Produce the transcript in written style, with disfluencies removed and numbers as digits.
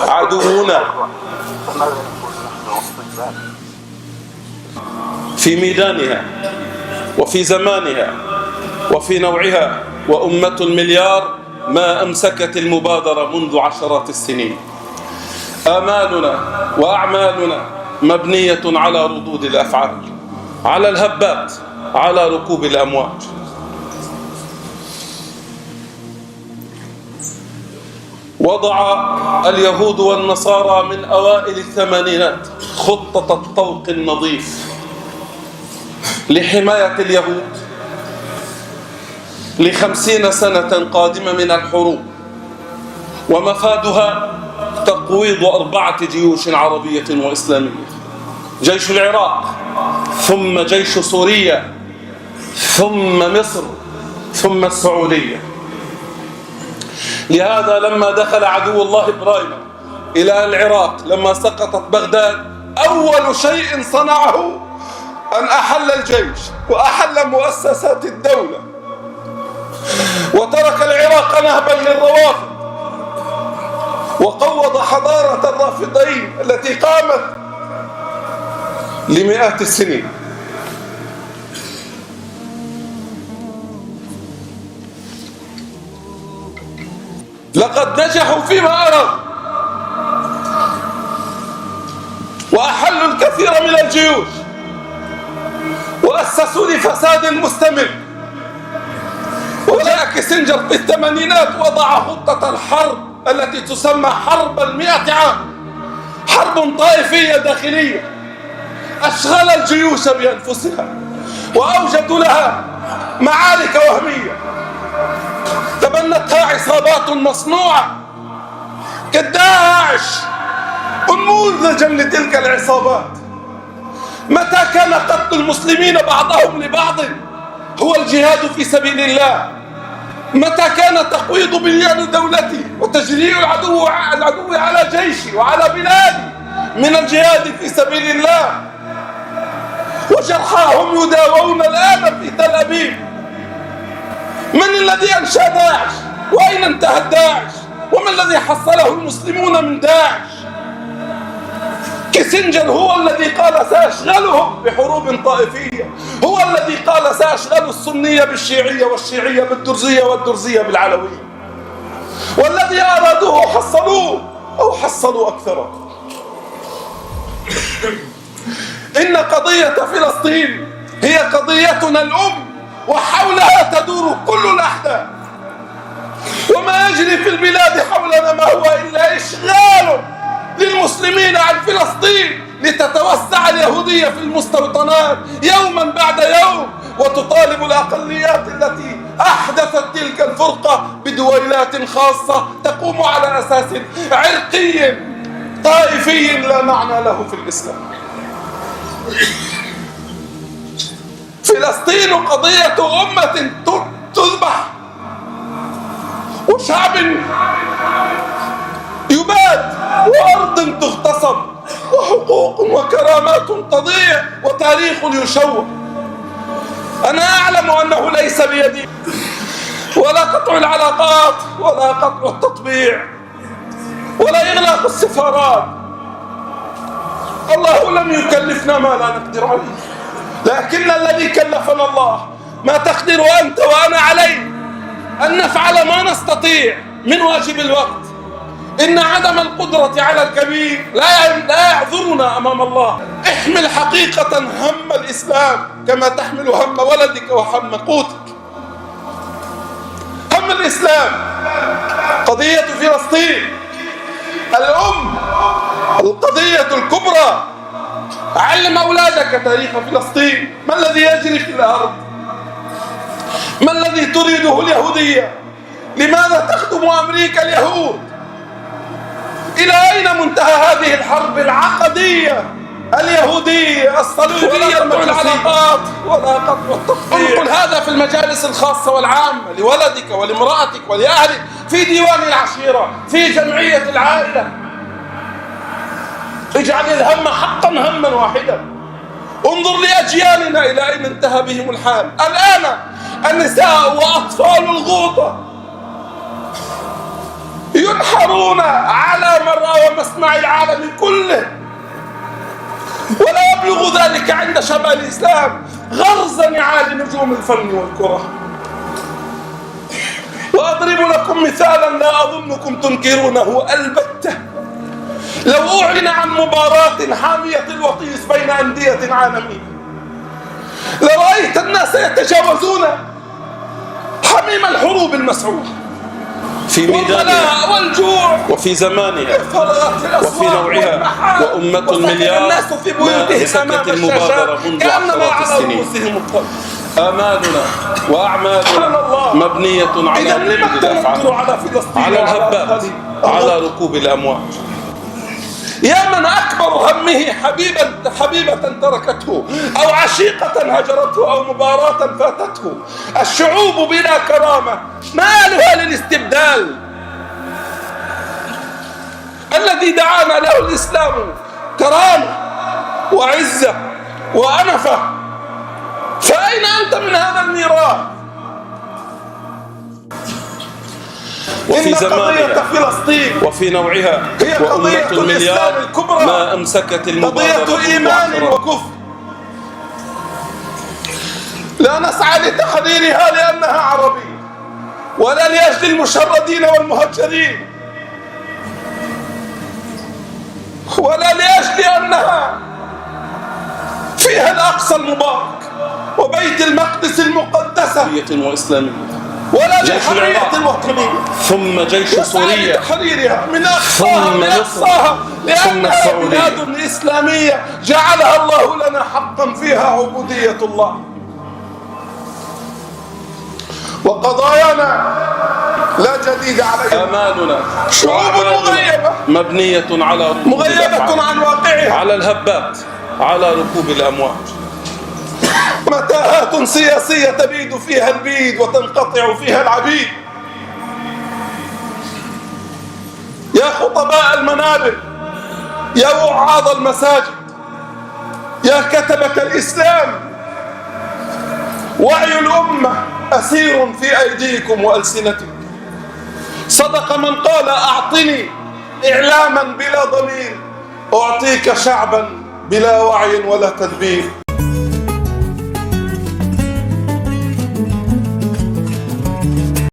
عدونا في ميدانها وفي زمانها وفي نوعها، وأمة المليار ما أمسكت المبادرة منذ عشرات السنين. آمالنا وأعمالنا مبنية على ردود الأفعال، على الهبات، على ركوب الأمواج. وضع اليهود والنصارى من أوائل الثمانينات خطة الطوق النظيف لحماية اليهود ل50 سنة قادمة من الحروب، ومفادها تقويض 4 جيوش عربية وإسلامية: جيش العراق، ثم جيش سوريا، ثم مصر، ثم السعودية. لهذا لما دخل عدو الله إبراهيم إلى العراق لما سقطت بغداد، أول شيء صنعه أن أحل الجيش وأحل مؤسسات الدولة، وترك العراق نهبا للروافض، وقوض حضارة الرافضين التي قامت لمئات السنين. لقد نجحوا فيما أرادوا وأحلوا الكثير من الجيوش، وأسسوا لفساد مستمر. وجاء كيسنجر في الثمانينات وضع خطة الحرب التي تسمى حرب 100 عام، حرب طائفية داخلية، أشغل الجيوش بأنفسها وأوجدوا لها معارك وهمية تبنتها عصابات مصنوعة كالداعش، أنموذجا لتلك العصابات. متى كان قتل المسلمين بعضهم لبعض هو الجهاد في سبيل الله؟ متى كان تقويض بنيان دولتي وتجريء العدو على جيشي وعلى بلادي من الجهاد في سبيل الله؟ وجرحاهم يداوون الآن في تل أبيب. من الذي أنشأ داعش؟ وأين انتهت داعش؟ وما الذي حصله المسلمون من داعش؟ كيسنجر هو الذي قال سأشغلهم بحروب طائفية، هو الذي قال سأشغل السنية بالشيعية والشيعية بالدرزية والدرزية بالعلوية، والذي أرادوه حصلوه أو حصلوا أكثر. إن قضية فلسطين هي قضيتنا الأم، وحولها تدور كل الأحداث، وما يجري في البلاد حولنا ما هو إلا إشغال للمسلمين عن فلسطين لتتوسع اليهودية في المستوطنات يوما بعد يوم، وتطالب الأقليات التي أحدثت تلك الفرقة بدويلات خاصة تقوم على أساس عرقي طائفي لا معنى له في الإسلام. فلسطين قضية أمة تذبح، وشعب يباد، وأرض تغتصب، وحقوق وكرامات تضيع، وتاريخ يشوه. أنا أعلم أنه ليس بيدي ولا قطع العلاقات ولا قطع التطبيع ولا إغلاق السفارات. الله لم يكلفنا ما لا نقدر عليه، لكن الذي كلفنا الله ما تقدر أنت وأنا عليه أن نفعل ما نستطيع من واجب الوقت. إن عدم القدرة على الكبير لا يعذرنا أمام الله. احمل حقيقة هم الإسلام كما تحمل هم ولدك وهم قوتك. هم الإسلام قضية فلسطين الأم، القضية الكبرى. علم أولادك تاريخ فلسطين، ما الذي يجري في الأرض، ما الذي تريده اليهودية، لماذا تخدم أمريكا اليهود، إلى أين منتهى هذه الحرب العقدية اليهودية الصليبية؟ ولا قطع العلاقات ولا قطع التطبيع. انقل هذا في المجالس الخاصة والعامة لولدك ولامرأتك ولأهلك، في ديوان العشيرة، في جمعية العائلة. اجعل الهم حقا هما واحدا. انظر لأجيالنا إلى أين انتهى بهم الحال. الآن النساء وأطفال الغوطة ينحرون على مرأى ومسمع العالم كله، ولا يبلغ ذلك عند شباب الإسلام غرز نعال نجوم الفن والكرة. وأضرب لكم مثالا لا أظنكم تنكرونه البتة. لو أعلن عن مباراة حامية الوطيس بين أندية عالمية لرأيت الناس يتجاوزون حميم الحروب المسعورة في ميدانها والجوع وفي زمانها وفي نوعها، وأمة المليار الناس في بيوتهم أمام المبادرة منذ عشرات السنين. آمالنا وأعمالنا مبنية على على الهبات، على ركوب الأمواج. يا من أكبر همه حبيبة تركته، أو عشيقة هجرته، أو مباراة فاتته. الشعوب بلا كرامة مالها للاستبدال الذي دعانا له الإسلام كرامة وعزة وأنفة. فأين أنت من هذا الميراث؟ وفي زمانها فلسطين وفي نوعها هي قضية وأمة المليار الكبرى، ما أمسكت المبادرة قضية إيمان وكفر. لا نسعى لتحريرها لأنها عربية، ولا لأجل المشردين والمهجرين، ولا لأجل أنها فيها الأقصى المبارك وبيت المقدس المقدسة وإسلامية، ولا للحرية الوطنية، ثم جيش سوريا تحريرها من أقصاها لأنها بلاد إسلامية جعلها الله لنا حقا فيها عبودية الله. وقضايانا لا جديد عليها. آمالنا شعوب مغيبة مبنية على مغيبة عن واقعها، على الهبات، على ركوب الأمواج. متاهات سياسية تبيد فيها البيد وتنقطع فيها العبيد. يا خطباء المنابر، يا وعاظ المساجد، يا كتبة الإسلام، وعي الأمة أسير في أيديكم وألسنتكم. صدق من قال أعطني إعلاما بلا ضمير، أعطيك شعبا بلا وعي ولا تدبير.